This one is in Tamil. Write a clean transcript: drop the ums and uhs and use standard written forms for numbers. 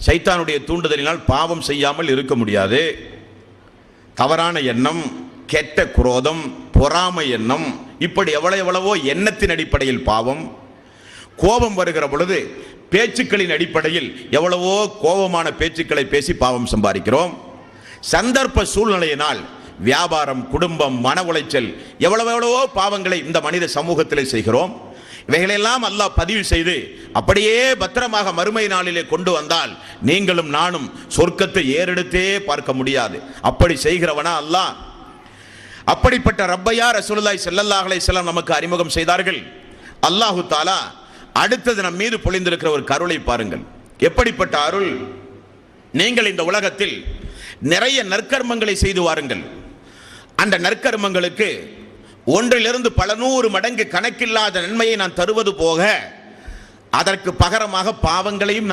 சைத்தானுடைய தூண்டுதலினால் பாவம் செய்யாமல் இருக்க முடியாது. தவறான எண்ணம், கெட்ட குரோதம், பொறாமை எண்ணம், இப்படி எவ்வளவோ எண்ணத்தின் அடிப்படையில் பாவம். கோபம் வருகிற பொழுது பேச்சுக்களின் அடிப்படையில் எவ்வளவோ கோபமான பேச்சுக்களை பேசி பாவம் சம்பாதிக்கிறோம். சந்தர்ப்ப சூழ்நிலையினால் வியாபாரம், குடும்பம், மன உளைச்சல், எவ்வளவோ பாவங்களை இந்த மனித சமூகத்திலே செய்கிறோம். இவைகளெல்லாம் அல்லாஹ் பதிவு செய்து அப்படியே பத்திரமாக மறுமை நாளிலே கொண்டு வந்தால் நீங்களும் நானும் சொர்க்கத்தை ஏறெடுத்தே பார்க்க முடியாது. அப்படி செய்கிறவனா அல்லாஹ்? அப்படிப்பட்ட ரப்பையா ரசூலுல்லாஹி ஸல்லல்லாஹு அலைஹி வஸல்லம் நமக்கு அறிமுகம் செய்தார்கள். அல்லாஹு தஆலா அடுத்தது நம் மீது பொழிந்திருக்கிற ஒரு கருளை பாருங்கள். எப்படிப்பட்ட அருள்! நீங்கள் இந்த உலகத்தில் நிறைய நற்கர்மங்களை செய்து வாருங்கள். அந்த நற்கர்மங்களுக்கு ஒன்றிலிருந்து பல நூறு மடங்கு கணக்கில்லாத நன்மையை நான் தருவது போக அதற்கு பகரமாக பாவங்களையும்